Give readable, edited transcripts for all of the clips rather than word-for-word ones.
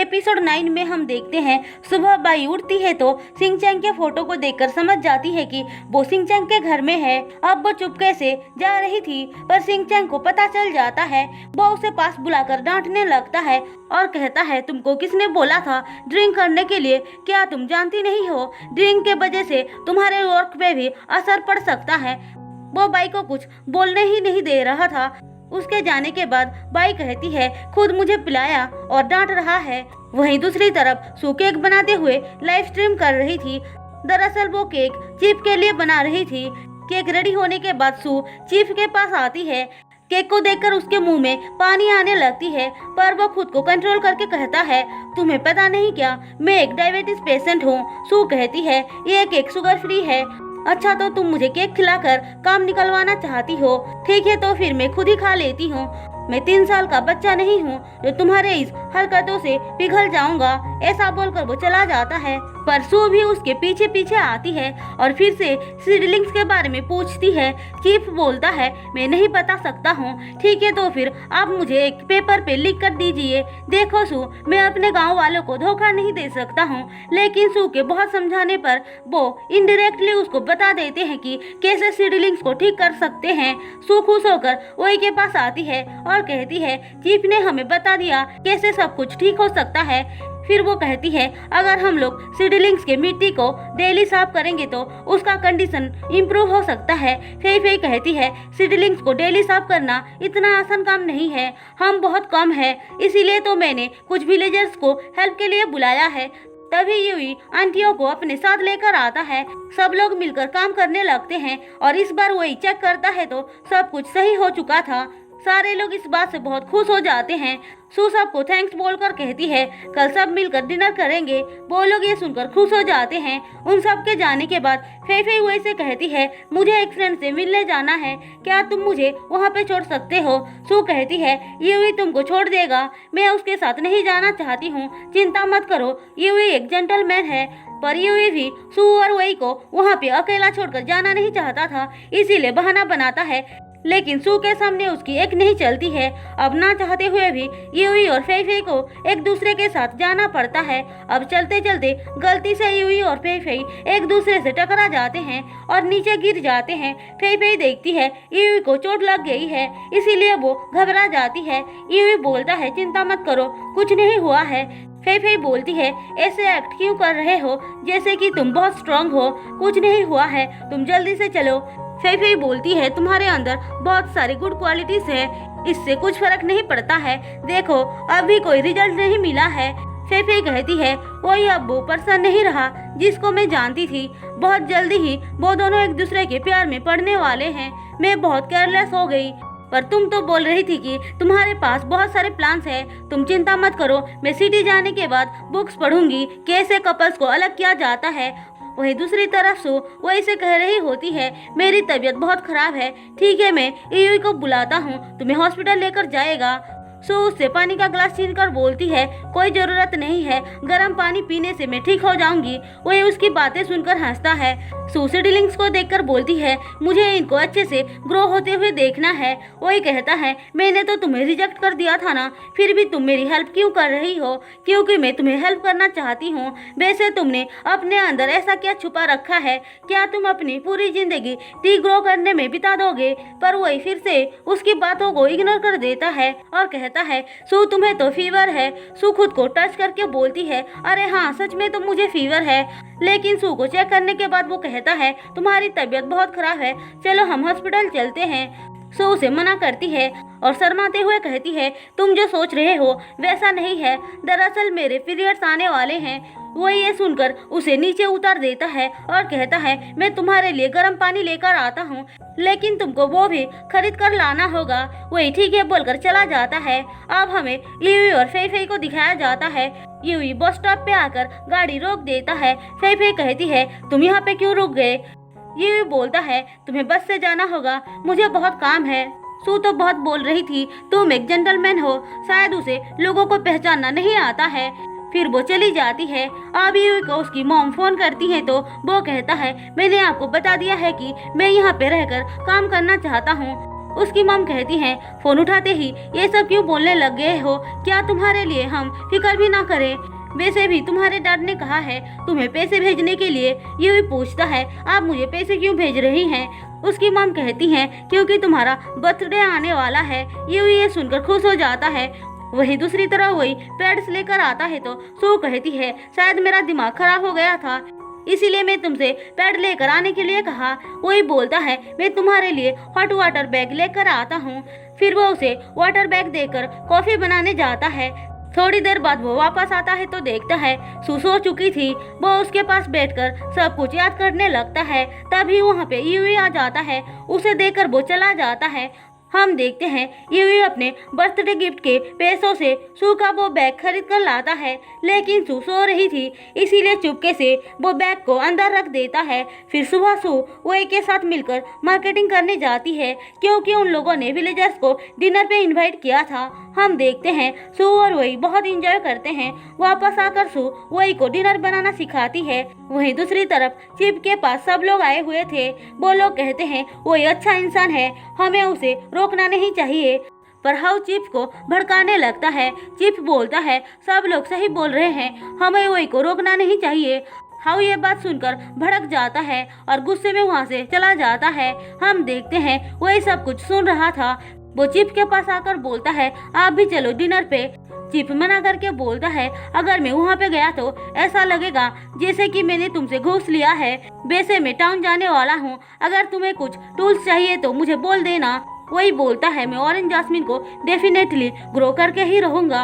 Episode 9 में हम देखते हैं सुबह बाई उठती है तो सिंचैन के फोटो को देखकर समझ जाती है कि वो सिंचैन के घर में है। अब वो चुपके से जा रही थी पर सिंचैन को पता चल जाता है। वो उसे पास बुलाकर डांटने लगता है और कहता है तुमको किसने बोला था ड्रिंक करने के लिए, क्या तुम जानती नहीं हो ड्रिंक के वजह से तुम्हारे वर्क पे भी असर पड़ सकता है। वो बाई को कुछ बोलने ही नहीं दे रहा था। उसके जाने के बाद बाई कहती है खुद मुझे पिलाया और डांट रहा है। वहीं दूसरी तरफ सू केक बनाते हुए लाइव स्ट्रीम कर रही थी। दरअसल वो केक चीफ के लिए बना रही थी। केक रेडी होने के बाद सू चीफ के पास आती है। केक को देखकर उसके मुंह में पानी आने लगती है पर वो खुद को कंट्रोल करके कहता है तुम्हें पता नहीं क्या, मैं एक डायबिटीज पेशेंट हूँ। सू कहती है ये केक शुगर फ्री है। अच्छा तो तुम मुझे केक खिलाकर काम निकलवाना चाहती हो, ठीक है तो फिर मैं खुद ही खा लेती हूँ। मैं 3 साल का बच्चा नहीं हूँ जो तुम्हारे इस हरकतों से पिघल जाऊंगा। ऐसा बोलकर वो चला जाता है पर सू भी उसके पीछे पीछे आती है और फिर से सीडलिंग्स के बारे में पूछती है। चीफ बोलता है मैं नहीं बता सकता हूँ, ठीक है तो फिर आप मुझे एक पेपर पे लिख कर दीजिए। देखो सू, मैं अपने गाँव वालों को धोखा नहीं दे सकता हूँ। लेकिन सू के बहुत समझाने पर वो इनडायरेक्टली उसको बता देते हैं कि कैसे सीडलिंग्स को ठीक कर सकते हैं। सू खुश होकर वही के पास आती है और कहती है चीफ ने हमें बता दिया कैसे सब कुछ ठीक हो सकता है। फिर वो कहती है अगर हम लोग सीडलिंग्स के मिट्टी को डेली साफ करेंगे तो उसका कंडीशन इम्प्रूव हो सकता है। फेई फेई कहती है सीडलिंग्स को डेली साफ करना इतना आसान काम नहीं है, हम बहुत कम है, इसीलिए तो मैंने कुछ विलेजर्स को हेल्प के लिए बुलाया है। तभी यूई आंटियों को अपने साथ लेकर आता है। सब लोग मिलकर काम करने लगते हैं और इस बार वही चेक करता है तो सब कुछ सही हो चुका था। सारे लोग इस बात से बहुत खुश हो जाते हैं। सू सबको थैंक्स बोलकर कहती है कल सब मिलकर डिनर करेंगे। वो लोग ये सुनकर खुश हो जाते हैं। उन सब के जाने के बाद फेई फेई वही से कहती है मुझे एक फ्रेंड से मिलने जाना है, क्या तुम मुझे वहाँ पे छोड़ सकते हो। सू कहती है यूई तुमको छोड़ देगा, मैं उसके साथ नहीं जाना चाहती हूँ, चिंता मत करो, यूई एक जेंटलमैन है। पर यूई भी सू और वही को वहाँ पे अकेला छोड़कर जाना नहीं चाहता था, इसीलिए बहाना बनाता है। लेकिन सू के सामने उसकी एक नहीं चलती है। अब ना चाहते हुए भी यूई और फेई फेई को एक दूसरे के साथ जाना पड़ता है। अब चलते चलते गलती से यूई और फेई फेई एक दूसरे से टकरा जाते हैं और नीचे गिर जाते हैं। फेई फेई देखती है यूई को चोट लग गई है, इसीलिए वो घबरा जाती है। यूई बोलता है चिंता मत करो, कुछ नहीं हुआ है। फेई फेई बोलती है ऐसे एक्ट क्यों कर रहे हो जैसे कि तुम बहुत स्ट्रांग हो, कुछ नहीं हुआ है, तुम जल्दी से चलो। फेई फेई बोलती है तुम्हारे अंदर बहुत सारी गुड क्वालिटीज है, इससे कुछ फर्क नहीं पड़ता है, देखो अभी कोई रिजल्ट नहीं मिला है। फेई फेई कहती है वही अब वो पर्सन नहीं रहा जिसको मैं जानती थी, बहुत जल्दी ही वो दोनों एक दूसरे के प्यार में पड़ने वाले हैं। मैं बहुत केयरलेस हो गई, पर तुम तो बोल रही थी कि तुम्हारे पास बहुत सारे प्लान्स हैं, तुम चिंता मत करो, मैं सिटी जाने के बाद बुक्स पढ़ूंगी कैसे कपल्स को अलग किया जाता है। वहीं दूसरी तरफ सू वो इसे कह रही होती है मेरी तबीयत बहुत खराब है, ठीक है मैं यूई को बुलाता हूँ, तुम्हें हॉस्पिटल लेकर जाएगा। सू उससे पानी का ग्लास छीनकर बोलती है कोई जरूरत नहीं है, गर्म पानी पीने से मैं ठीक हो जाऊंगी। वही उसकी बातें सुनकर हंसता है। सू सीडलिंग्स को देखकर बोलती है मुझे इनको अच्छे से ग्रो होते हुए देखना है। वही कहता है मैंने तो तुम्हें रिजेक्ट कर दिया था ना, फिर भी तुम मेरी हेल्प क्यों कर रही हो, क्योंकि मैं तुम्हें हेल्प करना चाहती हूँ। वैसे तुमने अपने अंदर ऐसा क्या छुपा रखा है, क्या तुम अपनी पूरी जिंदगी टी ग्रो करने में बिता दोगे। पर वही फिर से उसकी बातों को इग्नोर कर देता है और कहता है सू तुम्हें तो फीवर है। सू खुद को टच करके बोलती है अरे हाँ सच में तो मुझे फीवर है। लेकिन सू को चेक करने के बाद वो कहता है तुम्हारी तबीयत बहुत खराब है, चलो हम हॉस्पिटल चलते हैं। सू उसे मना करती है और शर्माते हुए कहती है तुम जो सोच रहे हो वैसा नहीं है, दरअसल मेरे पीरियड्स आने वाले हैं। वो ये सुनकर उसे नीचे उतार देता है और कहता है मैं तुम्हारे लिए गर्म पानी लेकर आता हूँ, लेकिन तुमको वो भी खरीद कर लाना होगा। वही ठीक है बोलकर चला जाता है। अब हमें यूई और फेई फेई को दिखाया जाता है। यूई बस स्टॉप पे आकर गाड़ी रोक देता है। फेई फेई कहती है तुम यहाँ पे क्यों रुक गए। यूई बोलता है तुम्हें बस से जाना होगा, मुझे बहुत काम है। सू तो बहुत बोल रही थी तुम एक जेंटलमैन हो, शायद उसे लोगों को पहचानना नहीं आता है। फिर वो चली जाती है। अब यूई को उसकी मॉम फोन करती है तो वो कहता है मैंने आपको बता दिया है कि मैं यहाँ पे रहकर काम करना चाहता हूँ। उसकी मॉम कहती है फोन उठाते ही ये सब क्यों बोलने लग गए हो, क्या तुम्हारे लिए हम फिक्र भी ना करें? वैसे भी तुम्हारे डैड ने कहा है तुम्हें पैसे भेजने के लिए। ये भी पूछता है आप मुझे पैसे क्यों भेज रही हैं? उसकी मॉम कहती है क्योंकि तुम्हारा बर्थडे आने वाला है। ये सुनकर खुश हो जाता है। वहीं दूसरी तरफ वही पैड्स लेकर आता है तो सू कहती है शायद मेरा दिमाग खराब हो गया था, इसीलिए मैं तुमसे पैड लेकर आने के लिए कहा। वही बोलता है मैं तुम्हारे लिए हॉट वाटर बैग लेकर आता हूँ। फिर वो उसे वाटर बैग देकर कॉफी बनाने जाता है। थोड़ी देर बाद वो वापस आता है तो देखता है सू सो चुकी थी। वो उसके पास बैठकर सब कुछ याद करने लगता है। तभी वहाँ पे यूई आ जाता है। उसे देखकर वो चला जाता है। हम देखते हैं यूई अपने बर्थडे गिफ्ट के पैसों से सू का वो बैग खरीद कर लाता है, लेकिन सू सो रही थी इसीलिए चुपके से वो बैग को अंदर रख देता है। फिर सुबह सू वही के साथ मिलकर मार्केटिंग करने जाती है क्योंकि उन लोगों ने विलेजर्स को डिनर पे इनवाइट किया था। हम देखते हैं सू और वही बहुत इंजॉय करते हैं। वापस आकर सू वही को डिनर बनाना सिखाती है। वहीं दूसरी तरफ चिप के पास सब लोग आए हुए थे। वो लोग कहते हैं वही अच्छा इंसान है, हमें उसे रोकना नहीं चाहिए। पर हाउ चिप को भड़काने लगता है। चिप बोलता है सब लोग सही बोल रहे हैं, हमें वही को रोकना नहीं चाहिए। हाउ ये बात सुनकर भड़क जाता है और गुस्से में वहाँ से चला जाता है। हम देखते हैं वही सब कुछ सुन रहा था। वो चिप के पास आकर बोलता है आप भी चलो डिनर पे। चिप मना करके बोलता है अगर मैं वहाँ पे गया तो ऐसा लगेगा जैसे कि मैंने तुमसे घूस लिया है। वैसे मैं टाउन जाने वाला हूँ, अगर तुम्हें कुछ टूल्स चाहिए तो मुझे बोल देना। वही बोलता है मैं ऑरेंज जैस्मिन को डेफिनेटली ग्रो करके ही रहूंगा।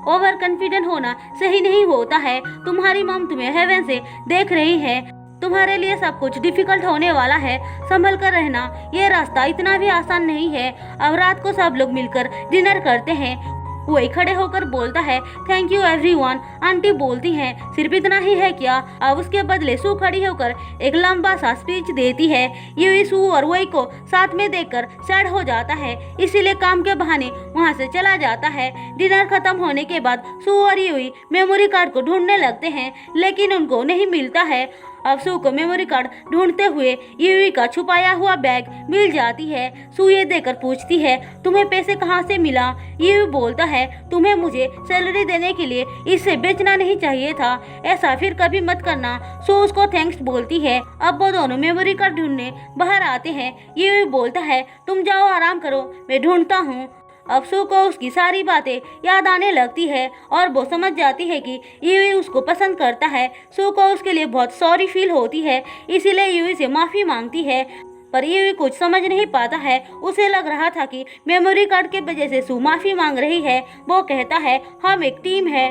ओवर कॉन्फिडेंट होना सही नहीं होता है। तुम्हारी मॉम तुम्हें हेवन से देख रही है, तुम्हारे लिए सब कुछ डिफिकल्ट होने वाला है, संभल कर रहना। ये रास्ता इतना भी आसान नहीं है। अब रात को सब लोग मिलकर डिनर करते हैं। वही खड़े होकर बोलता है थैंक यू एवरीवन। आंटी बोलती हैं सिर्फ इतना ही है क्या? अब उसके बदले सू खड़ी होकर एक लंबा सा स्पीच देती है। यूई सू और वही को साथ में देखकर सैड हो जाता है, इसीलिए काम के बहाने वहाँ से चला जाता है। डिनर खत्म होने के बाद सू और यूई मेमोरी कार्ड को ढूंढने लगते हैं, लेकिन उनको नहीं मिलता है। अब सू को मेमोरी कार्ड ढूंढते हुए यूई का छुपाया हुआ बैग मिल जाती है। सू ये देकर पूछती है तुम्हें पैसे कहाँ से मिला? यूई बोलता है तुम्हें मुझे सैलरी देने के लिए इसे बेचना नहीं चाहिए था, ऐसा फिर कभी मत करना। सू उसको थैंक्स बोलती है। अब वो दोनों मेमोरी कार्ड ढूंढने बाहर आते हैं। यूई बोलता है तुम जाओ आराम करो, मैं ढूंढता हूँ। अब सू को उसकी सारी बातें याद आने लगती है और वो समझ जाती है कि यूई उसको पसंद करता है। सू को उसके लिए बहुत सॉरी फील होती है, इसीलिए यूई से माफ़ी मांगती है। पर यूई कुछ समझ नहीं पाता है। उसे लग रहा था कि मेमोरी कार्ड के वजह से सू माफ़ी मांग रही है। वो कहता है हम एक टीम है।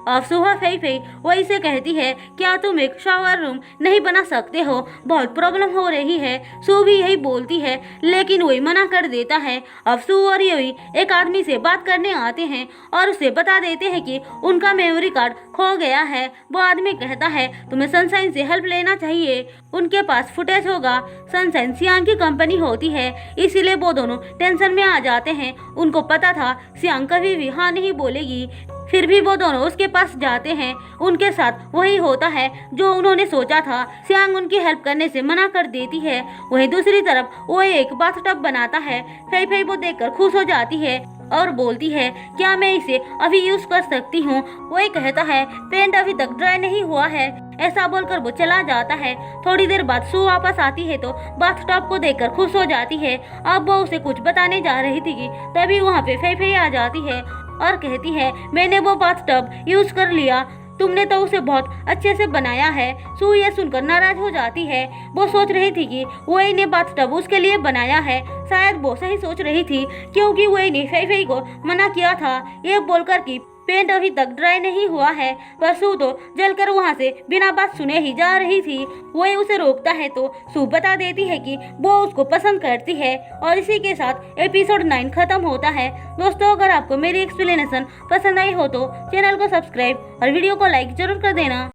अब सुहा फई फई वही से कहती है क्या तुम एक शावर रूम नहीं बना सकते हो, बहुत प्रॉब्लम हो रही है। सू भी यही बोलती है लेकिन वही मना कर देता है। अब सू और यूई एक आदमी से बात करने आते हैं और उसे बता देते हैं कि उनका मेमोरी कार्ड खो गया है। वो आदमी कहता है तुम्हें सनशाइन से हेल्प लेना चाहिए, उनके पास फुटेज होगा। सनशाइन सियांग की कंपनी होती है, इसीलिए वो दोनों टेंशन में आ जाते हैं। उनको पता था सियांग कभी भी हाँ नहीं बोलेगी, फिर भी वो दोनों उसके पास जाते हैं। उनके साथ वही होता है जो उन्होंने सोचा था। सियांग उनकी हेल्प करने से मना कर देती है। वहीं दूसरी तरफ वो एक बाथटब बनाता है। फई फई वो देखकर खुश हो जाती है और बोलती है क्या मैं इसे अभी यूज कर सकती हूँ? वही कहता है पेंट अभी तक ड्राई नहीं हुआ है। ऐसा बोलकर वो चला जाता है। थोड़ी देर बाद सू वापस आती है तो बाथटब को देखकर खुश हो जाती है। अब वो उसे कुछ बताने जा रही थी कि तभी वहाँ पे फई फई आ जाती है और कहती है मैंने वो बाथटब यूज कर लिया, तुमने तो उसे बहुत अच्छे से बनाया है। सू ये सुनकर नाराज हो जाती है। वो सोच रही थी कि वही ने बाथटब उसके लिए बनाया है। शायद वो सही सोच रही थी क्योंकि वही ने फई फई को मना किया था ये बोलकर कि पेंट अभी तक ड्राई नहीं हुआ है। पर सू तो जलकर वहाँ से बिना बात सुने ही जा रही थी। वही उसे रोकता है तो सू बता देती है कि वो उसको पसंद करती है। और इसी के साथ एपिसोड 9 खत्म होता है। दोस्तों अगर आपको मेरी एक्सप्लेनेशन पसंद आई हो तो चैनल को सब्सक्राइब और वीडियो को लाइक जरूर कर देना।